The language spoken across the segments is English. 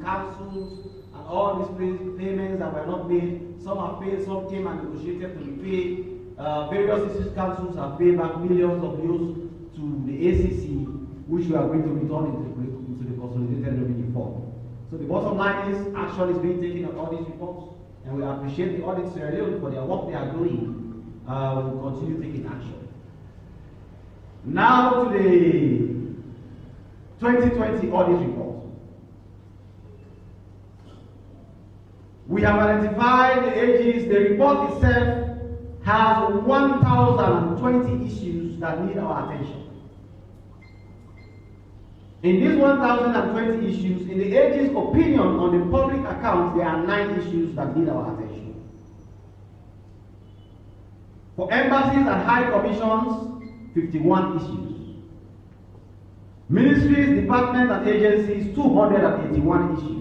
councils, and all these payments that were not made. Some are paid, some came and negotiated to be paid. Various district councils have paid back millions of euros to the ACC, which we are going to return into the consolidated revenue fund. So the bottom line is action is being taken on all these reports, and we appreciate the audit Sierra Leone for their work they are doing. We will continue taking action. Now to the 2020 audit report. We have identified the AGs. The report itself has 1,020 issues that need our attention. In these 1,020 issues, in the AG's opinion on the public accounts, there are 9 issues that need our attention. For embassies and high commissions, 51 issues. Ministries, departments, and agencies, 281 issues.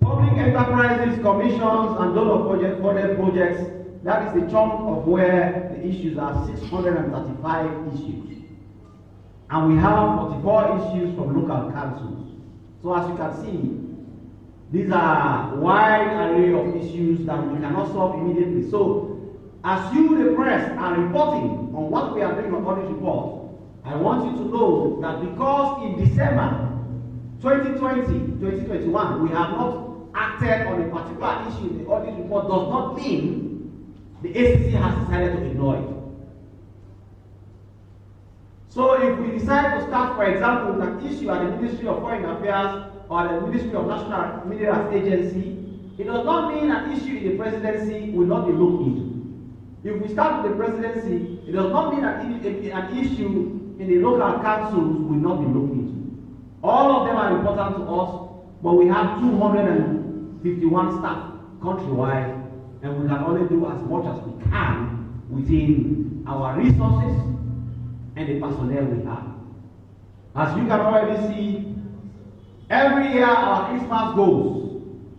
Public enterprises, commissions, and donor-funded projects, that is the chunk of where the issues are, 635 issues. And we have 44 issues from local councils. So as you can see, these are a wide array of issues that we cannot solve immediately. So as you, the press, are reporting on what we are doing on this report, I want you to know that because in December 2021, we have not acted on a particular issue in the audit report does not mean the ACC has decided to ignore it. So if we decide to start, for example, with an issue at the Ministry of Foreign Affairs or the Ministry of National Minerals Agency, it does not mean an issue in the presidency will not be looked into. If we start with the presidency, it does not mean that an issue in the local councils will not be looked into. All of them are important to us, but we have 251 staff countrywide, and we can only do as much as we can within our resources and the personnel we have. As you can already see, every year our Christmas goes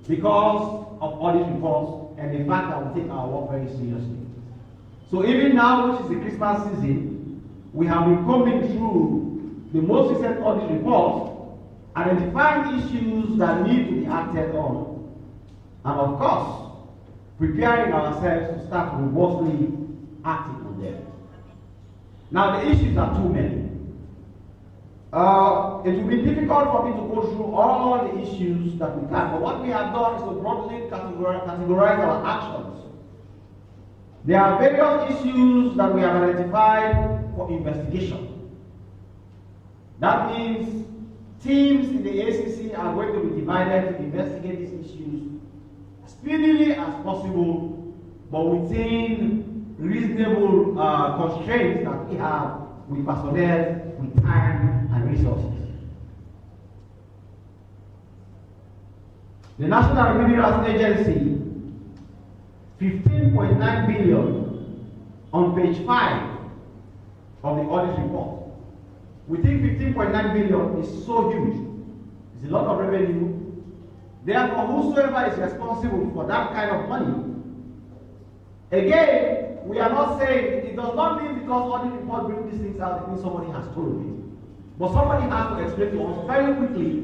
because of audit reports and the fact that we take our work very seriously. So even now, which is the Christmas season, we have been combing through the most recent audit reports, identifying issues that need to be acted on, and of course, preparing ourselves to start robustly acting on them. Now the issues are too many. It will be difficult for me to go through all the issues that we can, but what we have done is to broadly categorize our actions. There are various issues that we have identified for investigation. That means teams in the ACC are going to be divided to investigate these issues as speedily as possible, but within reasonable constraints that we have with personnel, with time and resources. The National Minerals Agency, 15.9 billion on page 5 of the audit report. We think 15.9 billion is so huge. It's a lot of revenue. Therefore, whosoever is responsible for that kind of money, again, we are not saying, it does not mean because audit report brings these things out, it means somebody has told it. But somebody has to explain to us very quickly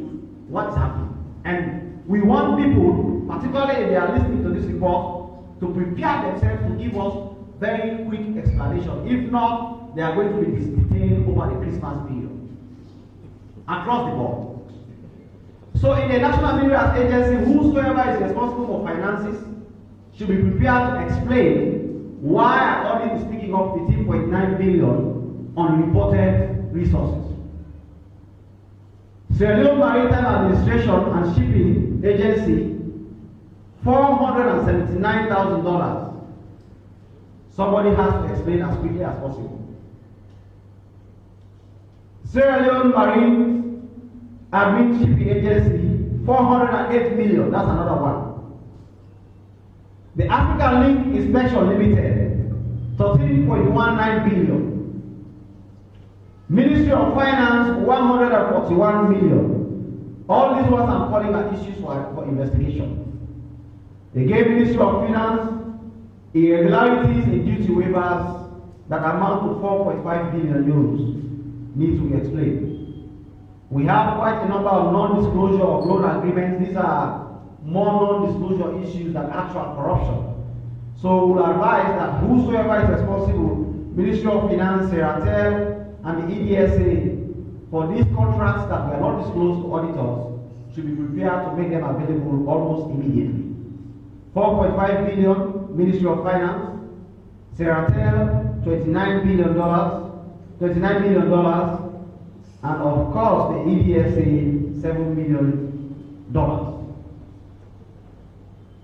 what is happening. And we want people, particularly if they are listening to this report, to prepare themselves to give us very quick explanation. If not, they are going to be detained over the Christmas period across the board. So in the National Minerals Agency, whosoever is responsible for finances should be prepared to explain why an audit is picking up 15.9 billion on reported resources. Sierra Leone Maritime Administration and Shipping Agency, $479,000. Somebody has to explain as quickly as possible. Sierra Leone Marine Admin Shipping Agency, 408 million. That's another one. The African Link Inspection Limited, 13.19 billion. Ministry of Finance, 141 million. All these ones I'm calling are issues for investigation. Again, Ministry of Finance, irregularities in duty waivers that amount to 4.5 billion euros need to be explained. We have quite a number of non-disclosure of loan agreements. These are more non-disclosure issues than actual corruption. So we'll advise that whosoever is responsible, Ministry of Finance, Seratel, and the EDSA, for these contracts that were not disclosed to auditors, should be prepared to make them available almost immediately. 4.5 billion, Ministry of Finance, Seratel, $29 million, and of course the EDSA, $7 million.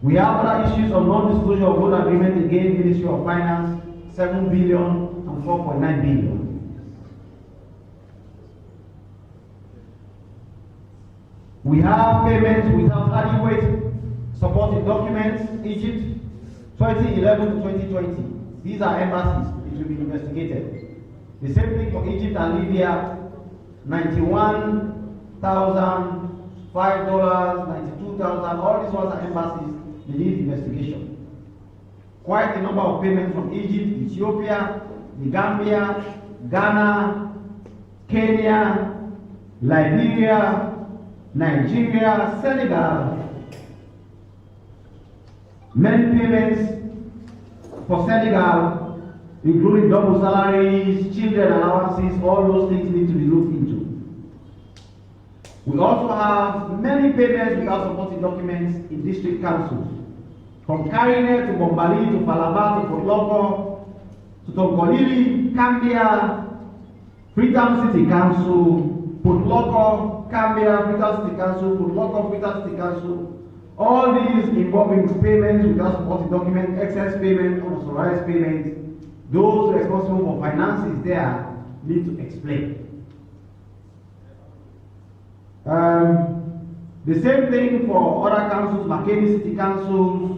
We have other issues of non-disclosure of loan agreement against Ministry of Finance, 7 billion and 4.9 billion. We have payments without adequate supporting documents, Egypt, 2011 to 2020. These are embassies, it will be investigated. The same thing for Egypt and Libya, $91,000, $5, $92,000, all these ones are embassies, they need investigation. Quite a number of payments from Egypt, Ethiopia, the Gambia, Ghana, Kenya, Liberia, Nigeria, Senegal. Many payments for Senegal, including double salaries, children allowances, all those things need to be looked into. We also have many payments without supporting documents in district councils. From Karine to Bombali to Falaba to Potloko to Tonkolili, Cambia, Freetown City Council, Potloko, Cambia, Freetown City Council, Potloko, Freetown City Council. All these involving payments without supporting documents, excess payment, unauthorized payments. Those responsible for finances there need to explain. The same thing for other councils, Makeni City Councils.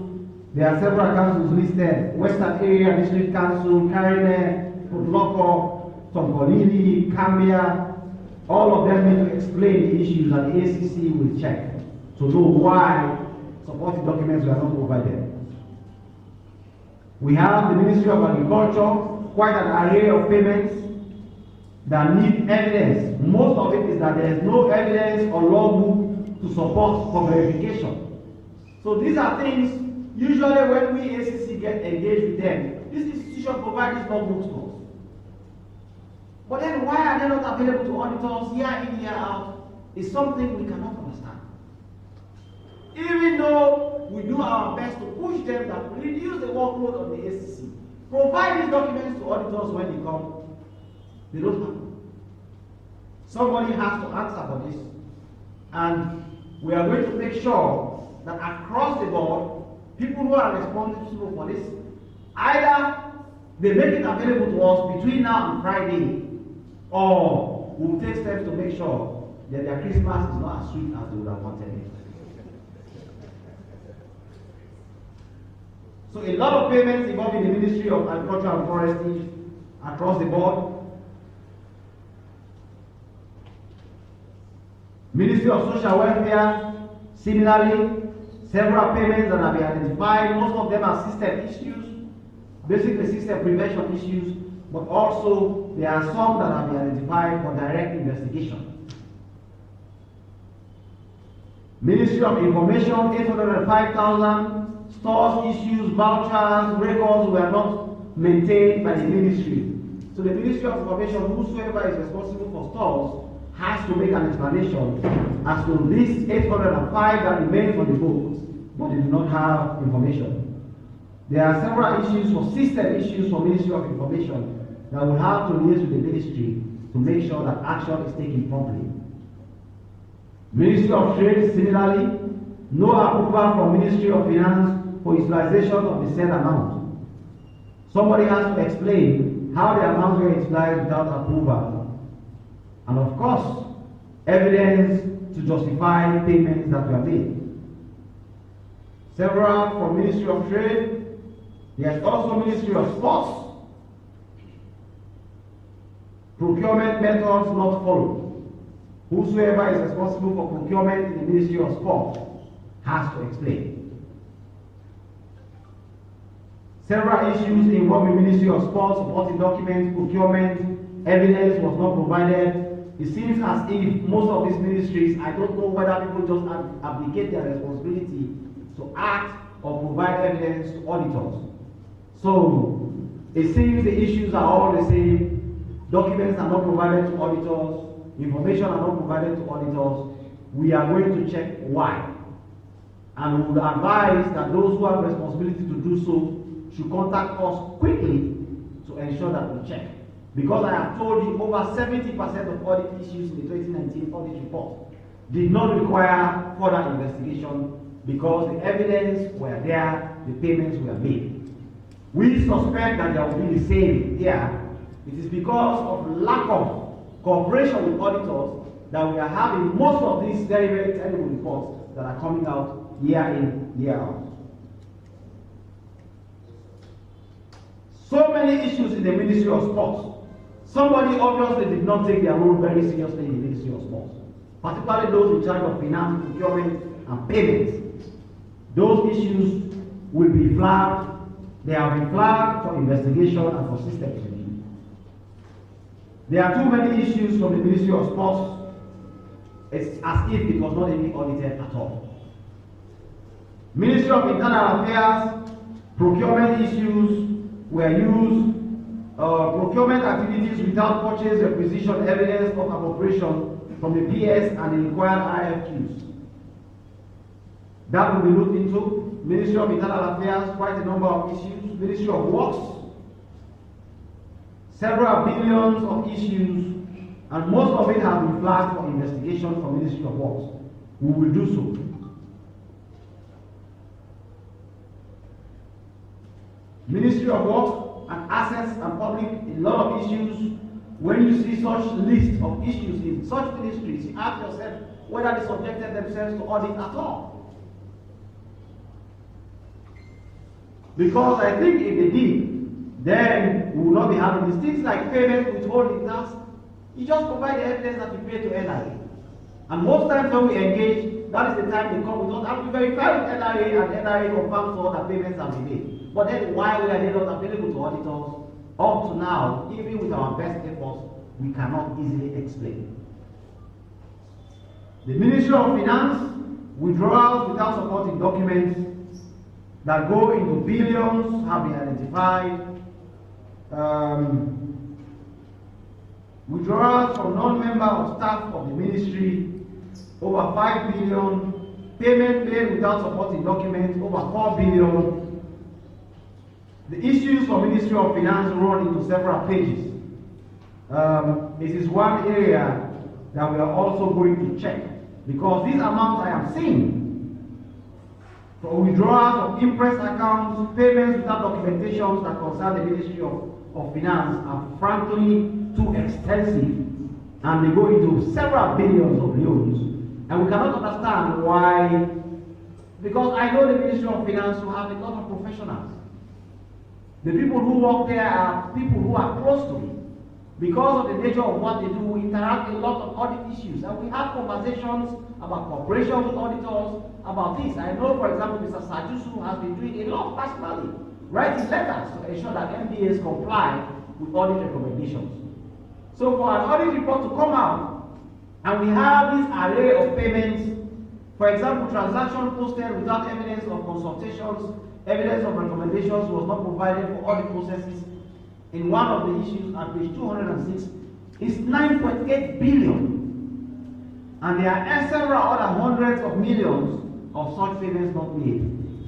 There are several councils listed: Western Area District Council, Karine, Potloko, Tonkolili, Cambia. All of them need to explain the issues, and the ACC will check to know why supporting documents were not provided. We have the Ministry of Agriculture, quite an array of payments that need evidence. Most of it is that there is no evidence or logbook to support for verification. So these are things, usually when we ACC get engaged with them, this institution provides these logbooks to us. But then why are they not available to auditors year in, year out, is something we cannot understand. Even though we do our best to push them that reduce the workload on the ACC, provide these documents to auditors when they come, they don't happen. Somebody has to answer for this, and we are going to make sure that across the board, people who are responsible for this, either they make it available to us between now and Friday, or we will take steps to make sure that their Christmas is not as sweet as they would have wanted it. So a lot of payments involving the Ministry of Agriculture and Forestry across the board. Ministry of Social Welfare, similarly, several payments that have been identified. Most of them are system issues, basically system prevention issues, but also there are some that have been identified for direct investigation. Ministry of Information, 805,000. Stores issues, vouchers, records were not maintained by the ministry. So the Ministry of Information, whosoever is responsible for stores, has to make an explanation as to this 805 that remains on the books, but they do not have information. There are several issues for system issues for Ministry of Information that will have to liaise with the ministry to make sure that action is taken promptly. Ministry of Trade, similarly, no approval from Ministry of Finance for utilization of the said amount. Somebody has to explain how the amounts were utilized without approval. And of course, evidence to justify payments that were made. Several from Ministry of Trade. There's also Ministry of Sports. Procurement methods not followed. Whosoever is responsible for procurement in the Ministry of Sport has to explain. Several issues involving Ministry of Sport, supporting documents, procurement, evidence was not provided. it seems as if most of these ministries, I don't know whether people just abdicate their responsibility to act or provide evidence to auditors. So it seems the issues are all the same. Documents are not provided to auditors. Information are not provided to auditors. We are going to check why. And we would advise that those who have responsibility to do so should contact us quickly to ensure that we check. Because I have told you over 70% of audit issues in the 2019 audit report did not require further investigation because the evidence were there, the payments were made. We suspect that there will be the same here. It is because of lack of cooperation with auditors that we are having most of these very, very terrible reports that are coming out year in, year out. So many issues in the Ministry of Sports. Somebody obviously did not take their role very seriously in the Ministry of Sports, particularly those in charge of finance, procurement, and payments. Those issues will be flagged. They have been flagged for investigation and for systems review. There are too many issues from the Ministry of Sports. It's as if it was not even audited at all. Ministry of Internal Affairs, procurement issues were used. Procurement activities without purchase requisition evidence of appropriation from the PS and the required IFQs. That will be looked into. Ministry of Internal Affairs, quite a number of issues. Ministry of Works, several billions of issues, and most of it have been flagged for investigation from Ministry of Works. We will do so. Ministry of Works and Assets and Public, a lot of issues. When you see such list of issues in such ministries, you ask yourself whether they subjected themselves to audit at all. Because I think if they did, then we will not be having these things like payment, withholding tax. You just provide the evidence that you pay to NIA. And most times when we engage, that is the time they come with us and we verify with NIA, and NIA confirms to us that payments have been made. But then why were they not available to auditors? Up to now, even with our best efforts, we cannot easily explain. The Ministry of Finance, withdrawals without supporting documents that go into billions have been identified. Withdrawals from non-member of staff of the ministry, over 5 billion. Payment made without supporting documents, over 4 billion. The issues for Ministry of Finance run into several pages. This is one area that we are also going to check, because these amounts I am seeing for withdrawals of imprest accounts, payments without documentations that concern the Ministry of Finance are frankly too extensive, and they go into several billions of loans. And we cannot understand why, because I know the Ministry of Finance will have a lot of professionals. The people who work there are people who are close to it. Because of the nature of what they do, we interact a lot of audit issues, and we have conversations about cooperation with auditors about this. I know, for example, Mr. Sajusu has been doing a lot personally, writing letters to ensure that MDAs comply with audit recommendations. So for an audit report to come out, and we have this array of payments, for example, transaction posted without evidence of consultations, evidence of recommendations was not provided for audit processes. In one of the issues at page 206, is 9.8 billion. And there are several other hundreds of millions of such payments not made.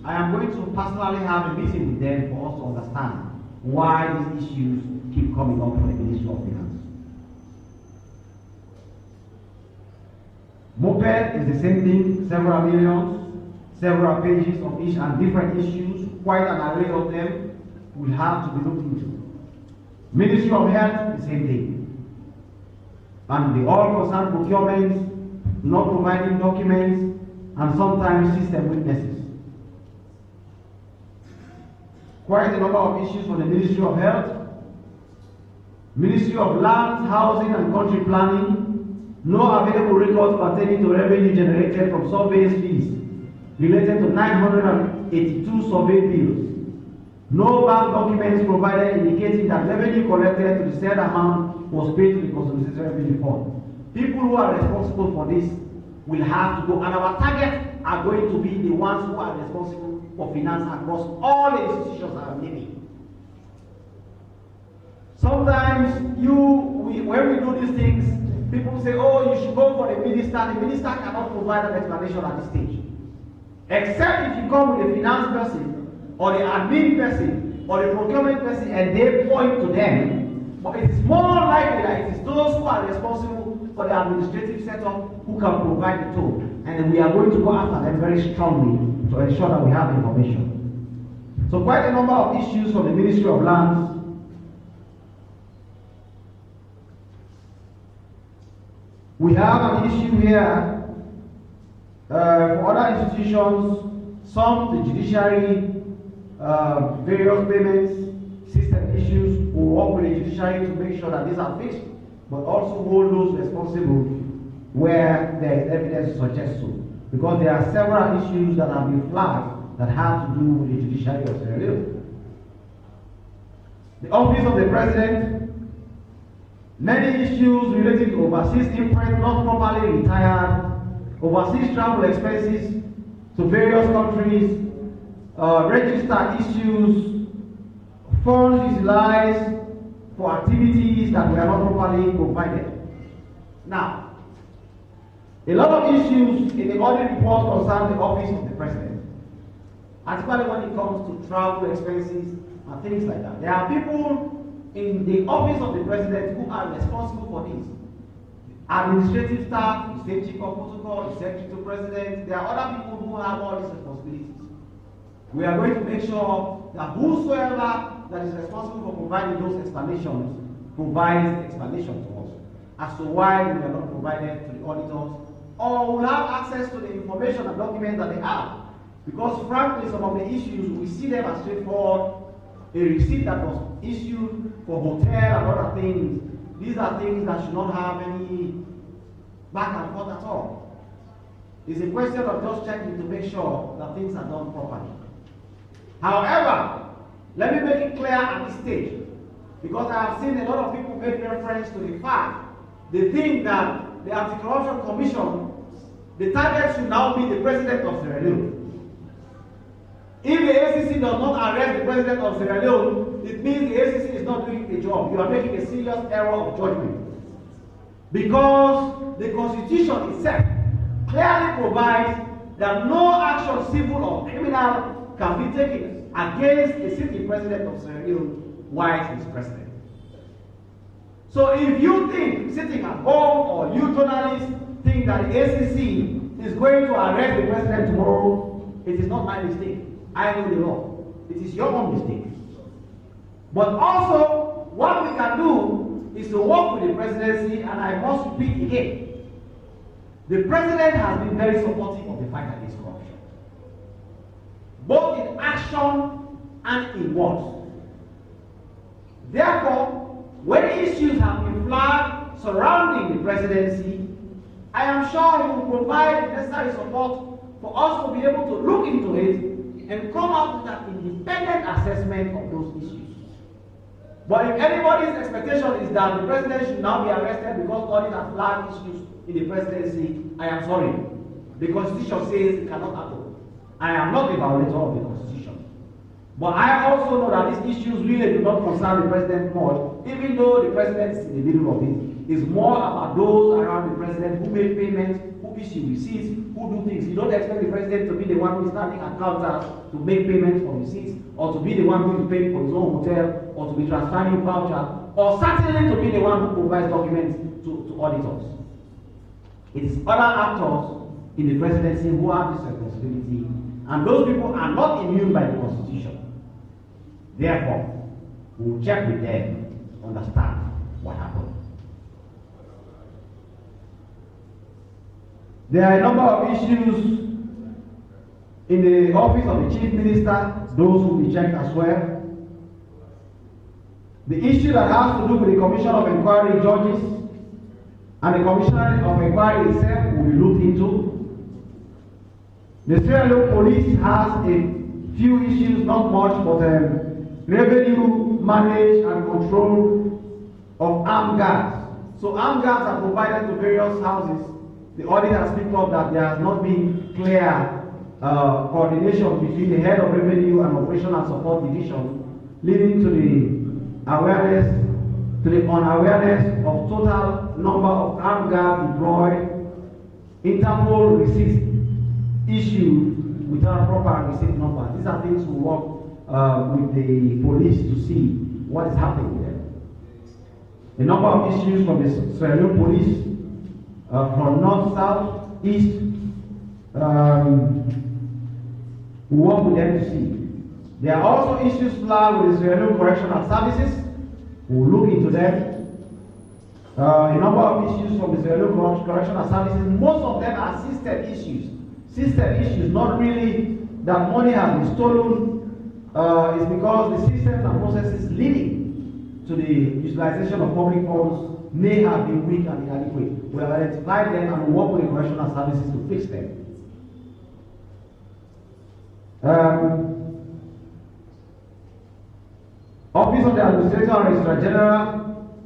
I am going to personally have a meeting with them for us to understand why these issues keep coming up for the Ministry of Finance. Moped is the same thing, several millions, several pages of each and different issues, quite an array of them will have to be looked into. Ministry of Health, the same thing. And they all concern procurement, not providing documents, and sometimes system weaknesses. Quite a number of issues for the Ministry of Health. Ministry of Lands, Housing and Country Planning, no available records pertaining to revenue generated from survey fees related to 982 survey bills. No bank documents provided indicating that revenue collected to the said amount was paid to the Consolidated Revenue Fund. people who are responsible for this will have to go, and our target are going to be the ones who are responsible for finance across all the institutions that I'm naming. Sometimes when we do these things, people say, oh, you should go for the minister. The minister cannot provide an explanation at this stage. Except if you come with a finance person, or the admin person, or the procurement person, and they point to them. But it is more likely that it is those who are responsible for the administrative setup who can provide the tool. And we are going to go after them very strongly to ensure that we have information. So quite a number of issues from the Ministry of Lands. We have an issue here for other institutions, some the judiciary, various payments, system issues. We work with the judiciary to make sure that these are fixed, but also hold those responsible where there is evidence to suggest so. Because there are several issues that have been flagged that have to do with the judiciary of Sierra Leone. The office of the president. Many issues related to overseas imprint not properly retired, overseas travel expenses to various countries, register issues, funds utilized for activities that were not properly provided. Now, a lot of issues in the audit report concern the office of the president, especially when it comes to travel expenses and things like that. There are people in the office of the president who are responsible for this. Administrative staff, the state chief of protocol, the secretary to president, there are other people who have all these responsibilities. We are going to make sure that whosoever that is responsible for providing those explanations provides explanation to us as to why we are not provided to the auditors, or will have access to the information and documents that they have. Because frankly, some of the issues, we see them as straightforward. A receipt that was issued for hotel and other things, these are things that should not have any back and forth at all. It's a question of just checking to make sure that things are done properly. However, let me make it clear at this stage, because I have seen a lot of people make reference to the fact they think that the Anti-Corruption Commission, the target should now be the president of Sierra Leone. If the ACC does not arrest the president of Sierra Leone, it means the ACC is not doing the job. You are making a serious error of judgment. Because the Constitution itself clearly provides that no action, civil or criminal, can be taken against the sitting president of Sierra Leone while he is president. So if you think, sitting at home, or you journalists think that the ACC is going to arrest the president tomorrow, it is not my mistake. I know the law. It is your own mistake. But also, what we can do is to work with the presidency, and I must repeat again, the president has been very supportive of the fight against corruption, both in action and in words. Therefore, when issues have been flagged surrounding the presidency, I am sure he will provide the necessary support for us to be able to look into it and come up with an independent assessment of those issues. But if anybody's expectation is that the president should now be arrested because audit has flagged issues in the presidency, I am sorry. The Constitution says it cannot happen. I am not a violator of the Constitution. But I also know that these issues really do not concern the president much, even though the president is in the middle of it. It's more about those around the president who make payments, who issue receipts, who do things. You don't expect the president to be the one who is standing at counters to make payments for receipts, or to be the one who is paying for his own hotel, or to be transferring vouchers, or certainly to be the one who provides documents to auditors. It is other actors in the presidency who have this responsibility, and those people are not immune by the Constitution. Therefore, we will check with them to understand what happened. There are a number of issues in the office of the Chief Minister, those will be checked as well. The issue that has to do with the Commission of Inquiry judges and the Commissioner of Inquiry itself will be looked into. The Sierra Leone Police has a few issues, not much, but revenue, manage and control of armed guards. So armed guards are provided to various houses. The audit has picked up that there has not been clear coordination between the head of revenue and operation and support division, leading to the unawareness of total number of armed guards deployed, Interpol receipts issued without proper receipt number. These are things we work with the police to see what is happening there. A number of issues from the Sierra Leone police, from north, south, east, we work with them to see. There are also issues flagged with the Sierra Leone Correctional Services. We will look into them. A number of issues from the Sierra Leone Correctional Services. Most of them are system issues. System issues, not really that money has been stolen, is because the systems and processes leading to the utilization of public funds may have been weak and inadequate. We have identified them and work with the correctional services to fix them. Office of the Administrator and Registrar General,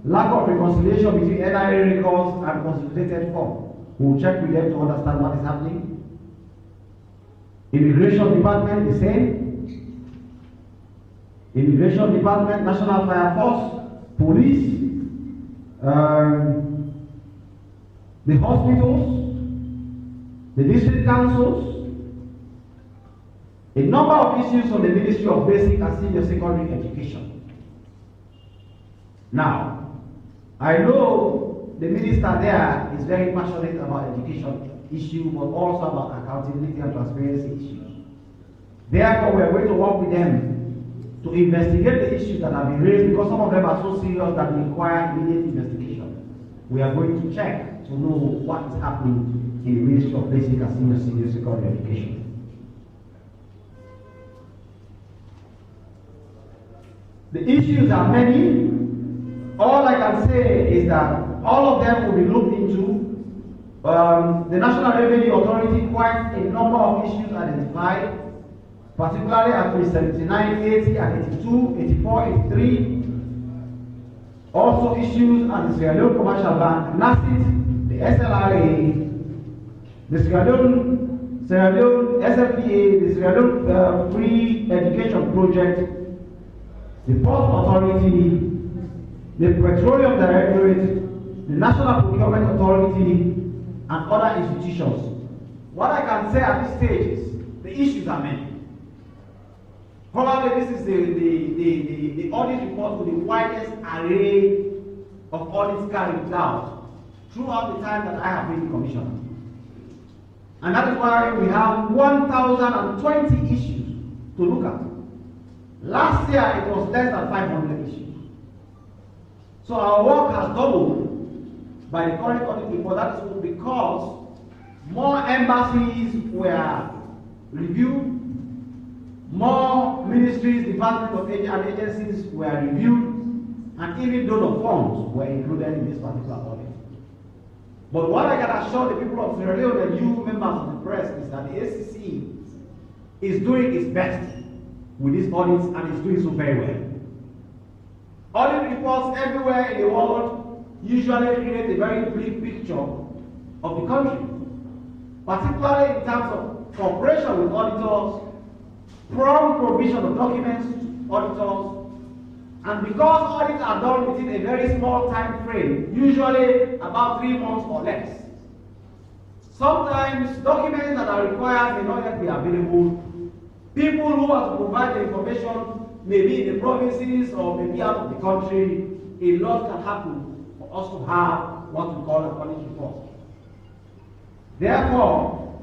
lack of reconciliation between NIA records and consolidated form. We will check with them to understand what is happening. Immigration Department, the same. Immigration Department, National Fire Force, Police, the hospitals, the district councils, a number of issues from the Ministry of Basic and Senior Secondary Education. Now, I know the minister there is very passionate about education issue, but also about accountability and transparency issues. Therefore, we are going to work with them to investigate the issues that have been raised, because some of them are so serious that they require immediate investigation. We are going to check to know what is happening in the Ministry of Basic and Senior Secondary Education. The issues are many. All I can say is that all of them will be looked into. The National Revenue Authority, quite a number of issues identified, particularly at 379, 80, and 82, 84, 83. Also issues at the Sierra Leone Commercial Bank, NACIT, the SLRA, the Sierra Leone SFPA, the Sierra Leone Free Education Project, the Port Authority, the Petroleum Directorate, the National Procurement Authority, and other institutions. What I can say at this stage is the issues are many. Probably this is the audit report with the widest array of audits carried out throughout the time that I have been commissioner. And that is why we have 1,020 issues to look at. Last year it was less than 500 issues. So our work has doubled by the current audit report. That is because more embassies were reviewed, more ministries, departments and agencies were reviewed, and even donor funds were included in this particular audit. But what I can assure the people of Sierra Leone and you members of the press is that the ACC is doing its best with these audits and is doing so very well. Audit reports everywhere in the world usually create a very bleak picture of the country, particularly in terms of cooperation with auditors, prompt provision of documents to auditors, and because audits are done within a very small time frame, usually about 3 months or less, sometimes documents that are required may not yet be available. People who have to provide the information may be in the provinces or may be out of the country. A lot can happen for us to have what we call an audit report. Therefore,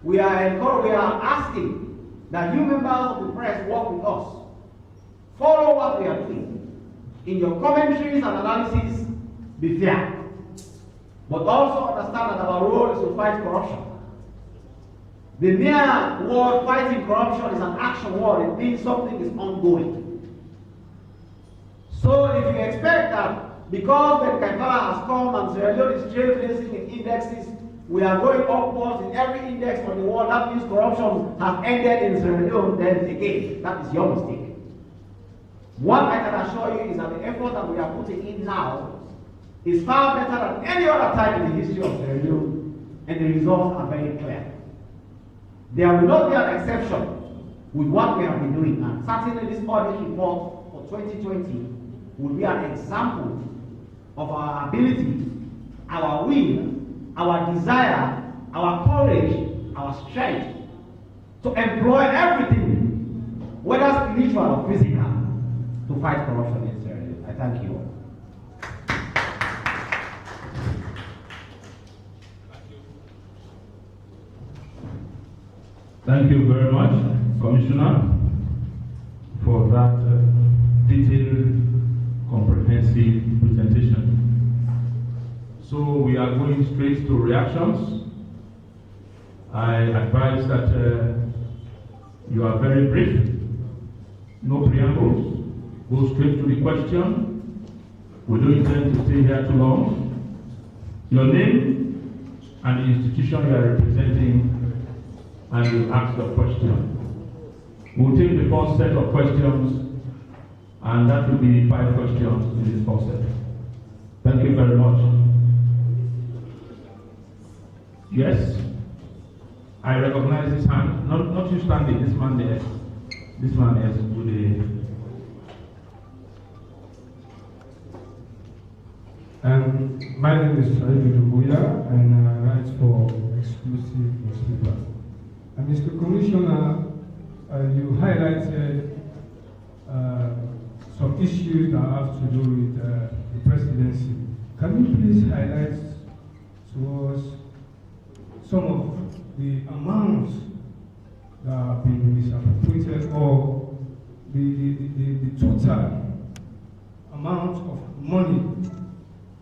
we are asking that you members of the press work with us. Follow what we are doing. In your commentaries and analysis, be fair. But also understand that our role is to fight corruption. The mere word fighting corruption is an action word. It means something is ongoing. So if you expect that because Ben Kaifala has come and Sierra Leone is trailblazing in indexes, we are going upwards in every index on the world, that means corruption has ended in Sierra Leone, then again, that is your mistake. What I can assure you is that the effort that we are putting in now is far better than any other time in the history of Sierra Leone, and the results are very clear. There will not be an exception with what we have been doing, and certainly this audit report for 2020 will be an example of our ability, our will, our desire, our courage, our strength to employ everything, whether spiritual or physical, to fight corruption in Sierra Leone. I thank you all. Thank you very much, Commissioner, for that detailed, comprehensive presentation. So we are going straight to reactions. I advise that you are very brief, no preambles, go straight to the question. We don't intend to stay here too long. Your name and the institution you are representing, and you ask the question. We'll take the first set of questions, and that will be 5 questions in this first set. Thank you very much. Yes, I recognize this hand. Not you standing. This man there. This man there with the. My name is Saïd Doumbouya, and I write for Exclusive Newspaper. Mr. Commissioner, you highlighted some issues that have to do with the presidency. Can you please highlight to us some of the amounts that have been misappropriated, or the total amount of money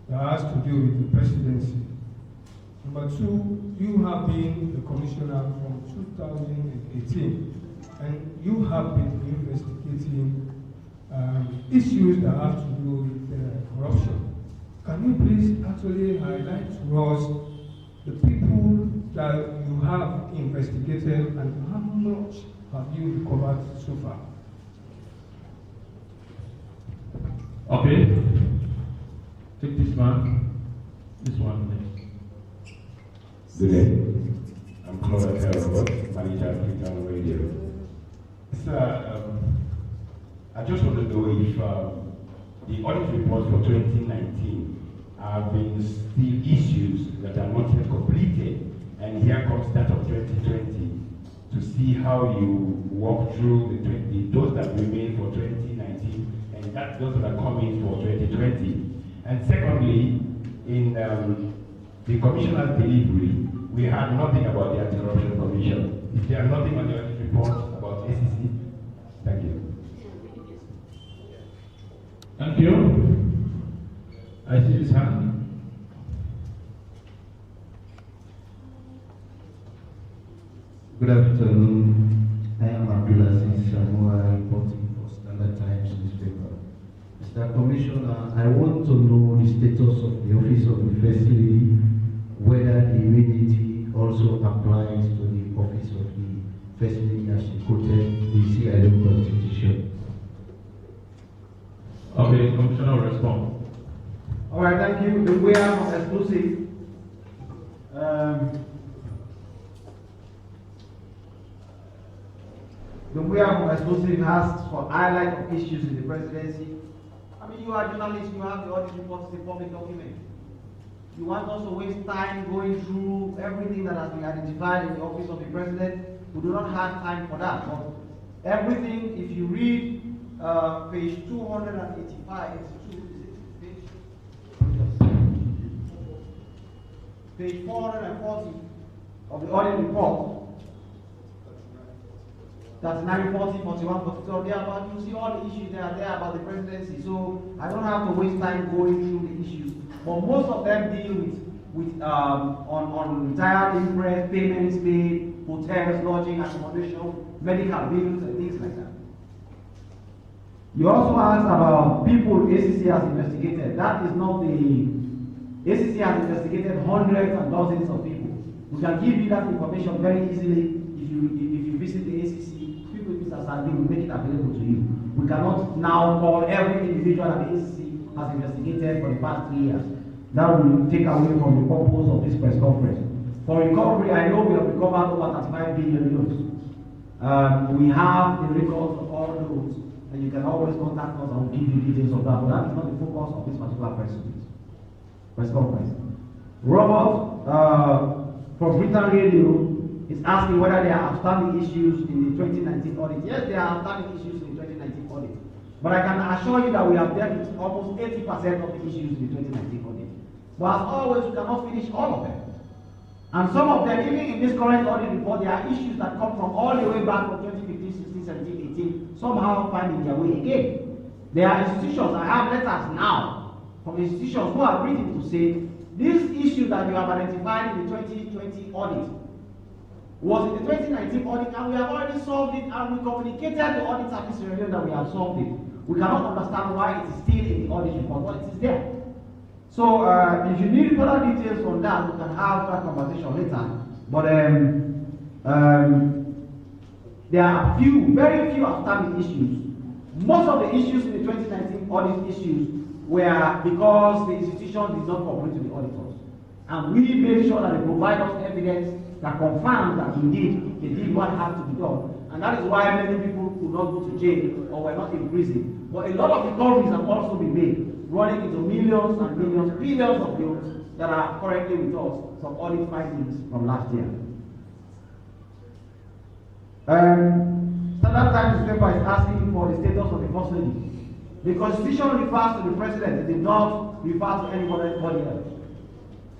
that has to do with the presidency? Number 2, you have been the commissioner from 2018, and you have been investigating issues that have to do with corruption. Can you please actually highlight to us the people that you have investigated and how much have you recovered so far? Okay. Take this one next. Good day. I'm Claude Terrell, manager of Freetown Radio. Sir, I just want to know if the audit reports for 2019 have been still issues that are not yet completed, and here comes that of 2020, to see how you walk through those that remain for 2019 and those that are coming for 2020. And secondly, in the commissioner's delivery, we had nothing about the Anti-Corruption Commission. Is there nothing on the audit report about ACC? Thank you. Thank you. I see this hand. Good afternoon. I am Abdulaziz Shamua, reporting for Standard Times newspaper. Mr. Commissioner, I want to know the status of the Office of the First Lady, whether the immunity also applies to the Office of the First Lady as she quoted the Sierra Leone Constitution. Okay, Commissioner will respond. All right, thank you. The way I'm exclusive. The way I'm exclusive asks for highlight of issues in the presidency. I mean, you are journalists, you have the audit reports, it's a public document. You want us to waste time going through everything that has been identified in the office of the president? We do not have time for that. But everything, if you read page 285, page 440 of the audit report, that's 9, 40, 41, 42, there about, you see all the issues that are there about the presidency. So I don't have to waste time going through the issues. But most of them deal with on retired interest, payments paid, hotels, lodging, accommodation, medical bills, and things like that. You also asked about people ACC has investigated. That is not the ACC has investigated hundreds and dozens of people. We can give you that information very easily if you visit the ACC. We will make it available to you. We cannot now call every individual that the ACC has investigated for the past 3 years. that will take away from the purpose of this press conference. For recovery, I know we have recovered over 35 billion euros. We have the records of all those, and you can always contact us and we'll give you details of that, but that is not the focus of this particular press conference. Robert from Britain Radio is asking whether there are outstanding issues in the 2019 audit. Yes, there are outstanding issues in the 2019 audit. But I can assure you that we have dealt with almost 80% of the issues in the 2019 audit. But as always, we cannot finish all of them. And some of them, even in this current audit report, there are issues that come from all the way back from 2015, 16, 17, 18, somehow finding their way again. There are institutions, I have letters now from institutions who have written to say, this issue that you have identified in the 2020 audit was in the 2019 audit, and we have already solved it, and we communicated to audit service review that we have solved it. We cannot understand why it is still in the audit report, but it is there. So if you need further details on that, we can have that conversation later. But there are very few outstanding issues. Most of the issues in the 2019 audit issues were because the institution did not cooperate with the auditors. And we made sure that they provide us evidence that confirms that indeed they did what had to be done. And that is why many people could not go to jail or were not in prison. But a lot of recoveries have also been made, running into millions and millions, billions of bills that are currently with us, some audit findings from last year. Standard Times newspaper is asking for the status of the First Lady. The Constitution refers to the President, it did not refer to anybody else.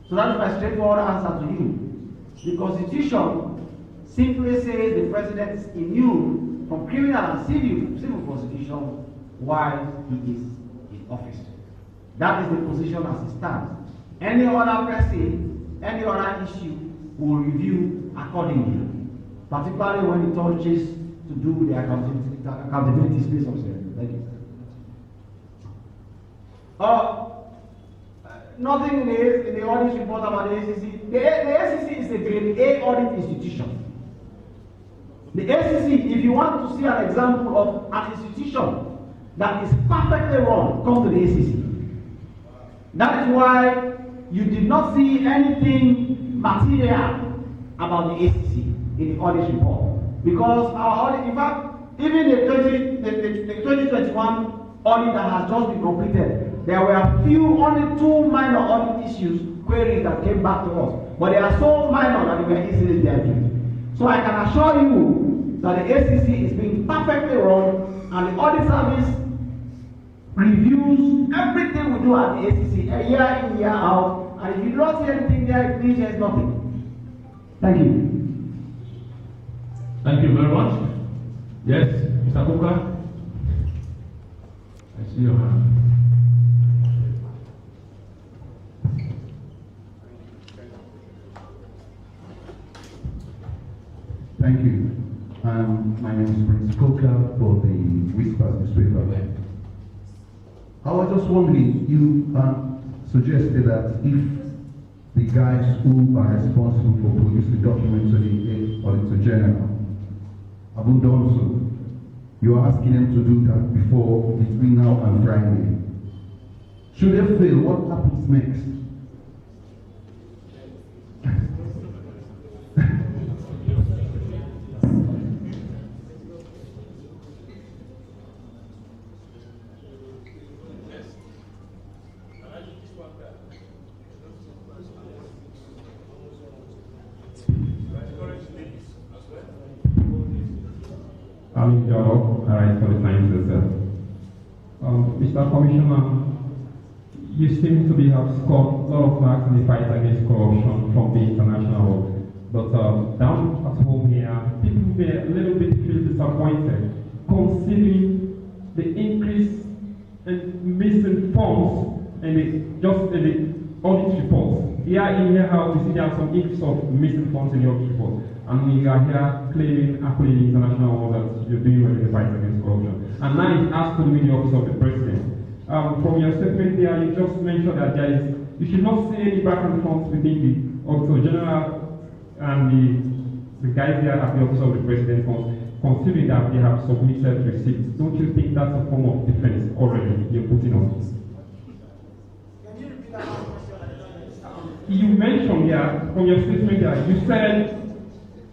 So that is my straightforward answer to you. The Constitution simply says the President is immune from criminal and civil prosecution while he is in office. That is the position as it stands. Any other person, any other issue will review accordingly, particularly when it touches to do with the accountability space of service. Thank you. Nothing in the audit report about the ACC. The ACC is a grade A audit institution. The ACC, if you want to see an example of an institution that is perfectly run, come to the ACC. That is why you did not see anything material about the ACC in the audit report. Because our audit, in fact, even the 2021 audit that has just been completed, there were only two minor audit issues, queries that came back to us. But they are so minor that they were easily dealt with. So I can assure you that the ACC is being perfectly run, and the audit service reviews everything we do at the ACC, year in, year out. And if you don't see anything there, it means there's nothing. Thank you. Thank you very much. Yes, Mr. Kuka? I see your hand. Thank you. My name is Prince Koka for the Whispers newspaper. I was just wondering, you suggested that if the guys who are responsible for producing documents to the Auditor General haven't done so, you are asking them to do that between now and Friday. Should they fail, what happens next? I'm Joe, I write for the Times itself. Mr. Commissioner, you seem to have scored a lot of marks in the fight against corruption from the international world. But down at home here, people may a little bit feel disappointed considering the increase in missing funds in the audit reports. Here in here, we see there are some increase of missing funds in the audit report. And we are here claiming the international world that you're doing well in the fight against corruption. And now it has to do with the office of the president. From your statement there, you just mentioned that you should not see any back and forth within the Auditor General and the guys there at the office of the president, considering that they have submitted receipts. Don't you think that's a form of defense already you're putting on? Can you repeat that question? you mentioned here, from your statement here, you said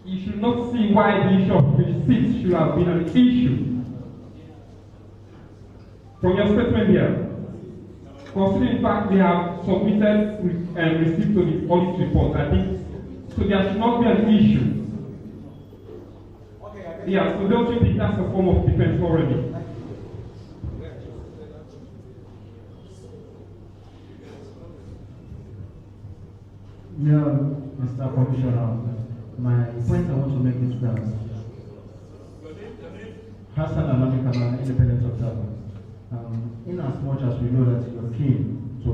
you should not see why the issue of receipts should have been an issue. From your statement here, considering the fact they have submitted receipts to the audit report, I think, so there should not be an issue. Yeah, so don't you think that's a form of defense already? Yeah, Mr. Commissioner, my point I want to make is that Hassan Alamik, I'm an independent observer. In as much as we know that you're keen to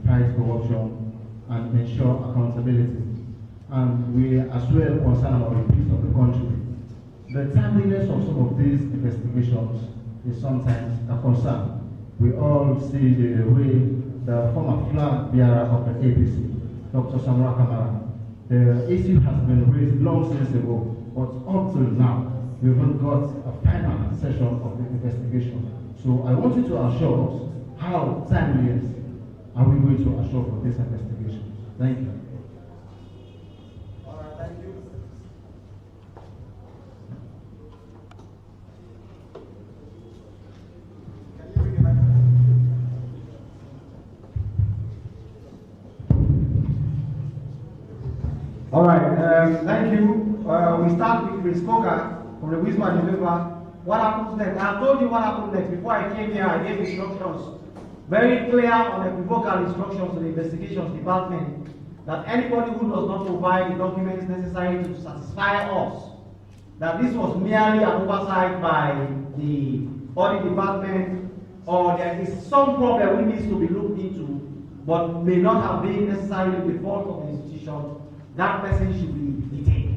fight corruption and ensure accountability, and we are as well concerned about the peace of the country, the timeliness of some of these investigations is sometimes a concern. We all see the way the former flag bearer of the APC, Dr. Samura Kamara, the issue has been raised long since ago, but up till now, we haven't got a final session of the investigation. So I want you to assure us how timely are we going to assure for this investigation. Thank you. All right, thank you. Can you bring the microphone? All right, thank you. We start with Chris Coker from the Wisma Geneva. What happens next? I told you what happened next. Before I came here, I gave instructions, very clear on equivocal instructions to the investigations department, that anybody who does not provide the documents necessary to satisfy us that this was merely an oversight by the audit department, or there is some problem which needs to be looked into, but may not have been necessarily the fault of the institution, that person should be detained.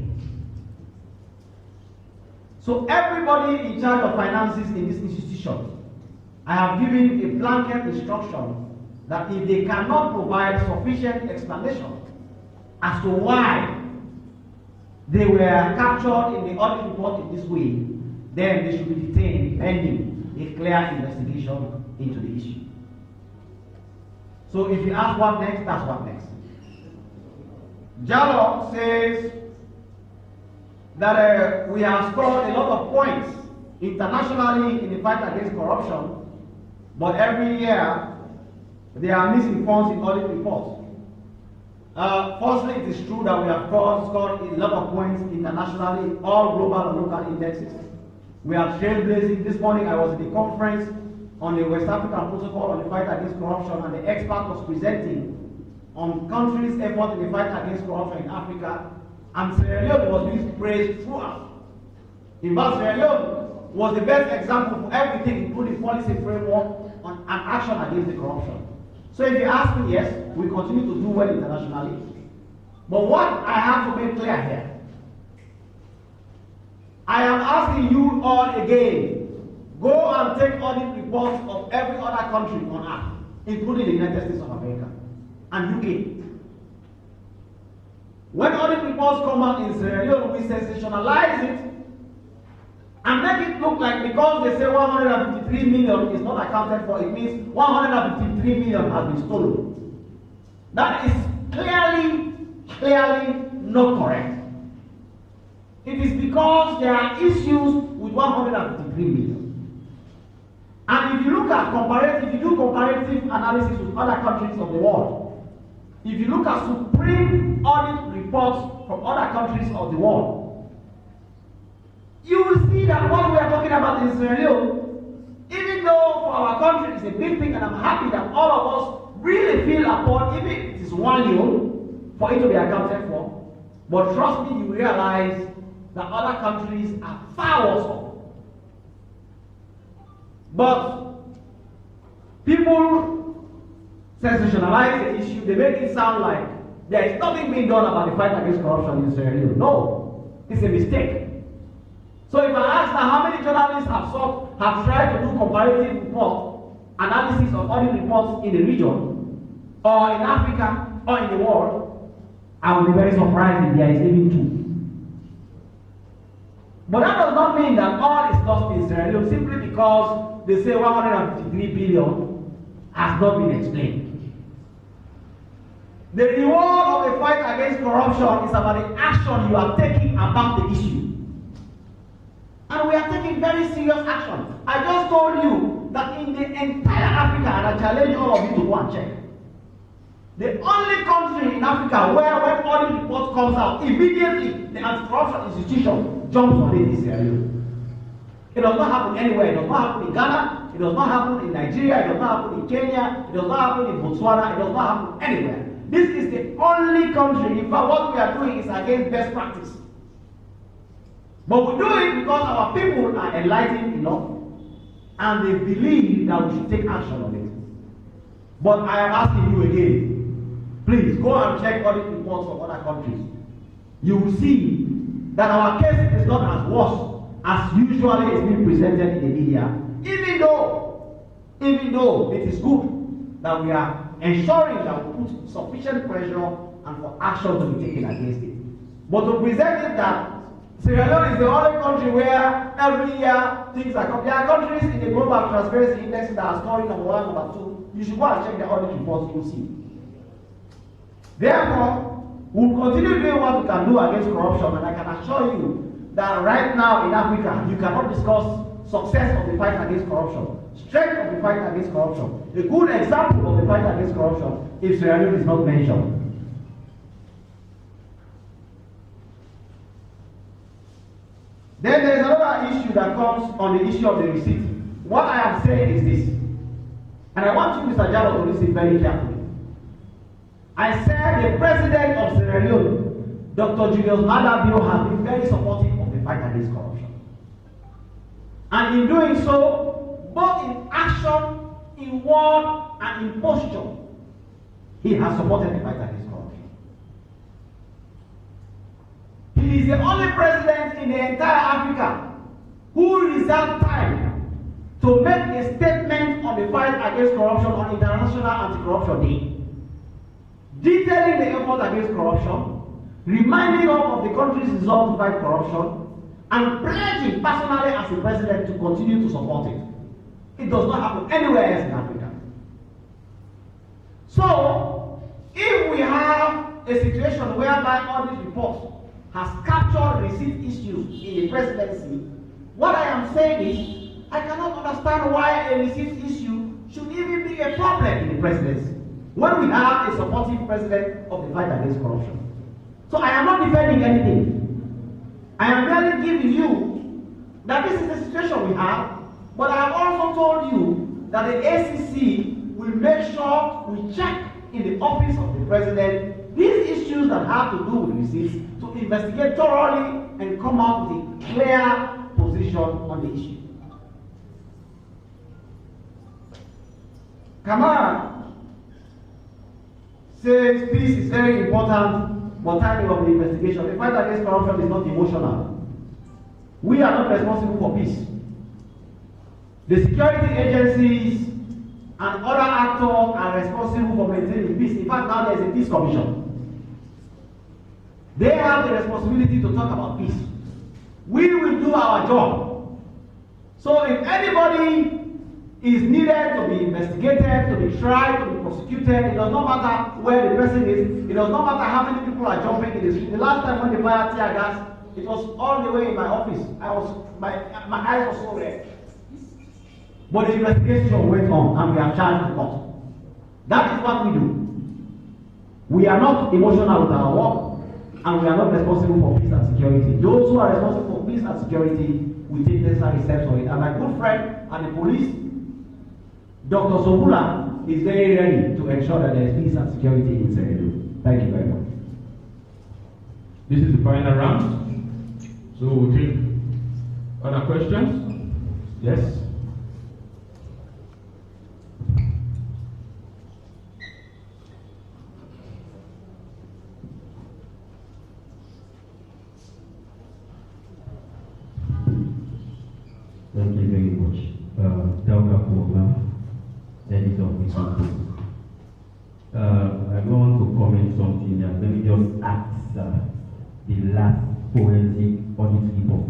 So everybody in charge of finances in this institution, I have given a blanket instruction that if they cannot provide sufficient explanation as to why they were captured in the audit report in this way, then they should be detained pending a clear investigation into the issue. So if you ask what next, that's what next. Jallo says that we have scored a lot of points internationally in the fight against corruption, but every year there are missing funds in audit reports. Firstly, it is true that we have scored a lot of points internationally, all global and local indexes. We are trailblazing. This morning I was at the conference on the West African Protocol on the fight against corruption, and the expert was presenting on countries' effort in the fight against corruption in Africa. And Sierra Leone was being praised throughout. In fact, Sierra Leone was the best example for everything, including policy framework and action against the corruption. So if you ask me, yes, we continue to do well internationally. But what I have to make clear here, I am asking you all again, go and take audit reports of every other country on earth, including the United States of America and UK. When audit reports come out in Sierra Leone, we sensationalize it and make it look like because they say 153 million is not accounted for, it means 153 million has been stolen. That is clearly not correct. It is because there are issues with 153 million. And if you look at if you do comparative analysis with other countries of the world, if you look at supreme audit reports from other countries of the world, you will see that what we are talking about in Sierra Leone, even though for our country it's a big thing, and I'm happy that all of us really feel upon, even if it is 1 million, for it to be accounted for. But trust me, you realize that other countries are far worse off. But people sensationalize the issue, they make it sound like there is nothing being done about the fight against corruption in Sierra Leone. No, it's a mistake. So if I ask now how many journalists have tried to do comparative report analysis of audit reports in the region, or in Africa, or in the world, I will be very surprised if there is even 2. But that does not mean that all is lost in Sierra Leone simply because they say 153 billion has not been explained. The reward of the fight against corruption is about the action you are taking about the issue. And we are taking very serious action. I just told you that in the entire Africa, and I challenge all of you to go and check, the only country in Africa where when audit report comes out, immediately the anti-corruption institution jumps on it is Sierra Leone. It does not happen anywhere. It does not happen in Ghana. It does not happen in Nigeria. It does not happen in Kenya. It does not happen in Botswana. It does not happen anywhere. This is the only country. In fact, what we are doing is against best practice. But we do it because our people are enlightened enough and they believe that we should take action on it. But I am asking you again, please go and check audit reports from other countries. You will see that our case is not as worse as usually is being presented in the media, even though it is good that we are ensuring that we put sufficient pressure and for action to be taken against it. But to present it that Sierra Leone is the only country where every year things are coming. There are countries in the Global Transparency Index that are scoring number 1, number 2. You should go and check the audit reports, you will see. Therefore, we will continue doing what we can do against corruption, and I can assure you that right now in Africa, you cannot discuss success of the fight against corruption, strength of the fight against corruption. A good example of the fight against corruption if Sierra Leone is not mentioned. Then there is another issue that comes on the issue of the receipt. What I am saying is this, and I want you, Mr. Jallow, to listen very carefully. I said the president of Sierra Leone, Dr. Julius Maada Bio, has been very supportive of the fight against corruption. And in doing so, both in action, in word, and in posture, he has supported the fight against corruption. He is the only president in the entire Africa who reserved time to make a statement on the fight against corruption on International Anti-Corruption Day, detailing the effort against corruption, reminding all of the country's resolve to fight corruption, and pledging personally as the president to continue to support it. It does not happen anywhere else in Africa. So, if we have a situation whereby audit reports has captured receipt issues in the presidency, what I am saying is, I cannot understand why a receipt issue should even be a problem in the presidency when we have a supportive president of the fight against corruption. So I am not defending anything. I am merely giving you that this is the situation we have, but I have also told you that the ACC will make sure we check in the office of the president these issues that have to do with receipts, to investigate thoroughly and come out with a clear position on the issue. Kamara says peace is very important, but timing of the investigation. The fight against corruption is not emotional. We are not responsible for peace. The security agencies and other actors are responsible for maintaining peace. In fact, now there is a peace commission. They have the responsibility to talk about peace. We will do our job. So if anybody is needed to be investigated, to be tried, to be prosecuted, it does not matter where the person is, it does not matter how many people are jumping in the street. The last time when they fired tear gas, it was all the way in my office. My eyes were so red. But the investigation went on and we are charged with court. That is what we do. We are not emotional with our work, and we are not responsible for peace and security. Those who are responsible for peace and security will take necessary steps for it. And my good friend and the police, Dr. Sobula, is very ready to ensure that there is peace and security in Sierra Leone. Thank you very much. This is the final round. So we'll take other questions. Yes. Thank you very much. Dauda Kuola, editor of this book. I want to comment something that let me just ask the last forensic audit report.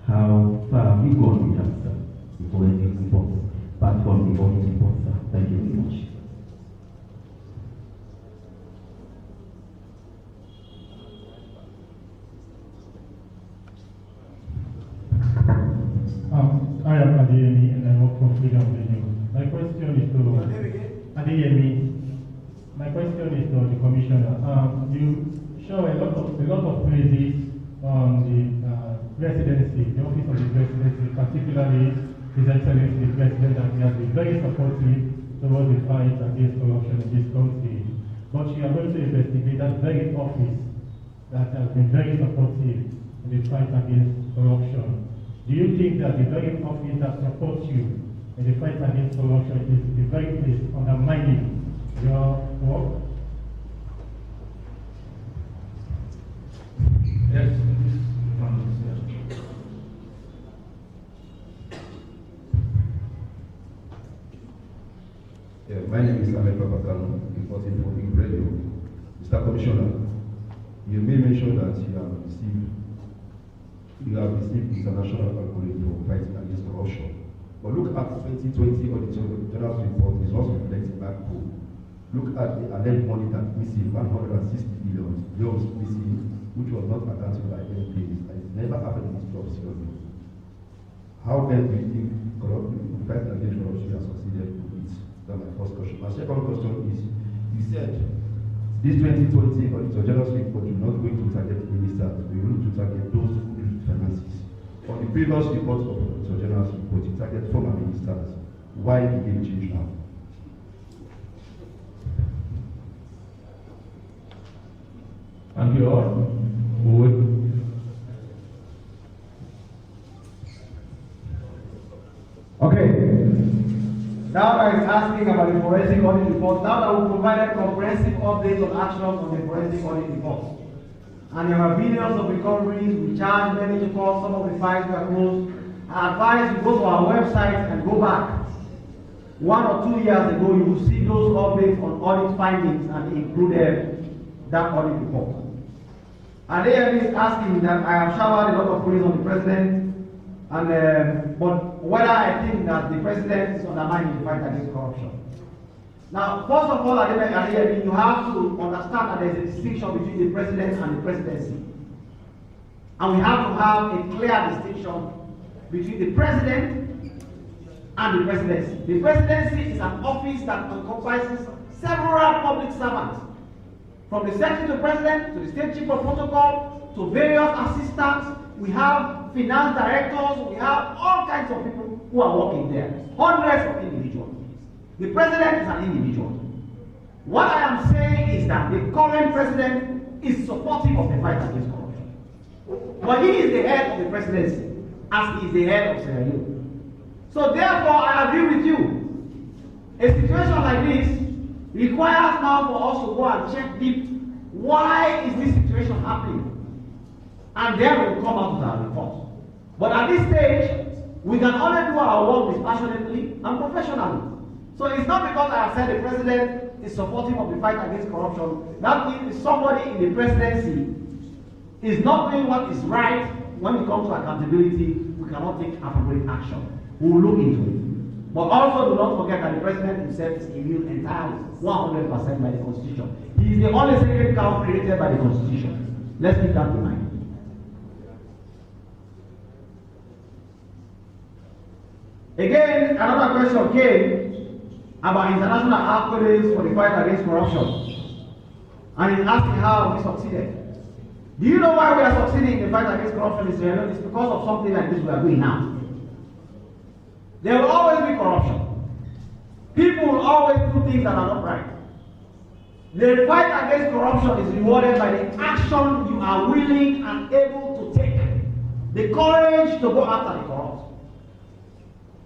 How far have we gone with that, the forensic report, apart from the audit report, sir? Thank you very much. I am Adeyemi and I work for Freedom Radio. My question is to Adeyemi. My question is to the Commissioner. You show a lot of praises on the presidency, the office of the presidency, particularly His Excellency the President, and he has been very supportive towards the fight against corruption in this country. But you are going to investigate that very office that has been very supportive in the fight against corruption. Do you think that the very office that supports you in the fight against corruption is the very place undermining your work? Yes. Yeah, my name is Ahmed Papakano, reporting for Big Radio. Mr. Commissioner, you may mention that you have received international accolades for fighting against corruption. But look at 2020 Auditor General's report is also reflecting back home. Look at the alleged money that missing 160 billion euros missing, which was not accounted by any place, and it never happened in this job seriously. How then do you think fighting against corruption has succeeded with it? That's my first question. My second question is, you said this 2020 Auditor General's report will not going to target ministers, we will to target those who use finances. On the previous report of Auditor General's report, you target former ministers. Why the game change now? Thank you all. Okay. Now I is asking about the forensic audit report. Now that we provided comprehensive updates on action on the forensic audit report. And there are videos of recoveries, we charge many to court, some of the files were closed. I advise you go to our website and go back. 1 or 2 years ago, you will see those updates on audit findings and included that audit report. And AFB is asking that I have showered a lot of praise on the president, and but whether I think that the president is undermining the fight against corruption. Now, first of all, AFB, you have to understand that there is a distinction between the president and the presidency. And we have to have a clear distinction between the president and the presidency. The presidency is an office that encompasses several public servants, from the secretary to the president, to the state chief of protocol, to various assistants. We have finance directors, we have all kinds of people who are working there, hundreds of individuals. The president is an individual. What I am saying is that the current president is supportive of the fight against corruption. But he is the head of the presidency, as he is the head of Sierra Leone. So therefore, I agree with you. A situation like this requires now for us to go and check deep, why is this situation happening? And then we will come out with our report. But at this stage, we can only do our work dispassionately and professionally. So it's not because I have said the president is supportive of the fight against corruption. That means somebody in the presidency is not doing what is right when it comes to accountability. We cannot take appropriate action. We will look into it. But also do not forget that the president himself is immune entirely, 100% by the Constitution. He is the only sacred cow created by the Constitution. Let's keep that in mind. Again, another question came about international accolades for the fight against corruption. And he's asking how we succeeded. Do you know why we are succeeding in the fight against corruption in Sierra Leone? It's because of something like this we are doing now. There will always be corruption. People will always do things that are not right. The fight against corruption is rewarded by the action you are willing and able to take. The courage to go after the corrupt.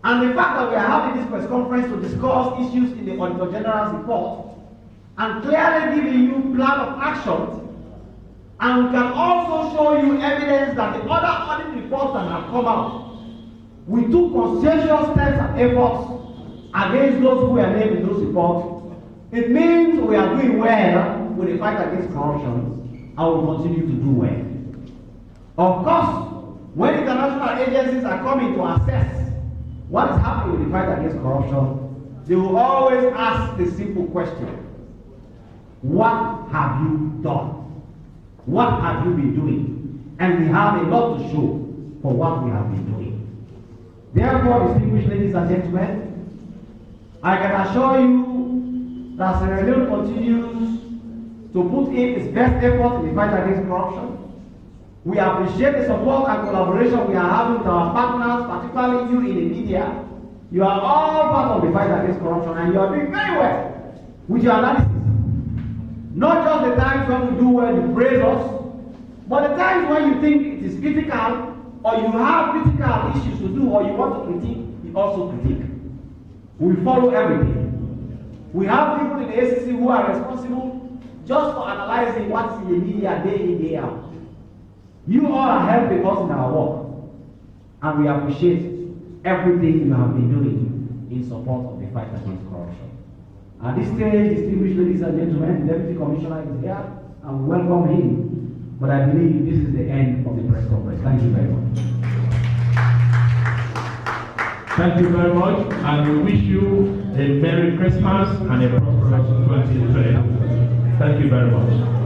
And the fact that we are having this press conference to discuss issues in the Auditor General's report and clearly giving you plan of action, and we can also show you evidence that the other audit reports that have come out, we took conscientious steps and efforts against those who were named in those reports. It means we are doing well with the fight against corruption and will continue to do well. Of course, when international agencies are coming to assess what is happening with the fight against corruption, they will always ask the simple question: what have you done? What have you been doing? And we have a lot to show for what we have been doing. Therefore, distinguished ladies and gentlemen, I can assure you that Sierra Leone continues to put in its best effort in the fight against corruption. We appreciate the support and collaboration we are having with our partners, particularly you in the media. You are all part of the fight against corruption, and you are doing very well with your analysis. Not just the times when we do well, you praise us, but the times when you think it is critical, or you have critical issues to do, or you want to critique, you also critique. We follow everything. We have people in the ACC who are responsible just for analyzing what is in the media day in, day out. You all are helping us in our work, and we appreciate everything you have been doing in support of the fight against corruption. At this stage, distinguished ladies and gentlemen, the Deputy Commissioner is here, and we welcome him. But I believe this is the end of the press conference. Thank you very much. Thank you very much, and we wish you a Merry Christmas and a prosperous 2020. Thank you very much.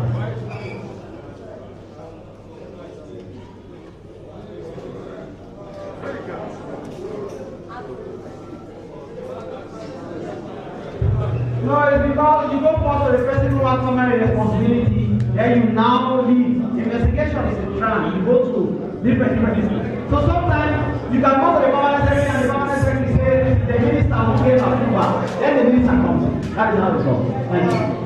No, it's because you go forward to the person who has so many responsibility, then you now leave. Investigation is a trend. You go to different things. So sometimes you can go to the permanent secretary and the permanent secretary says the minister will give approval. Then the minister comes. That is how it goes. Thank you.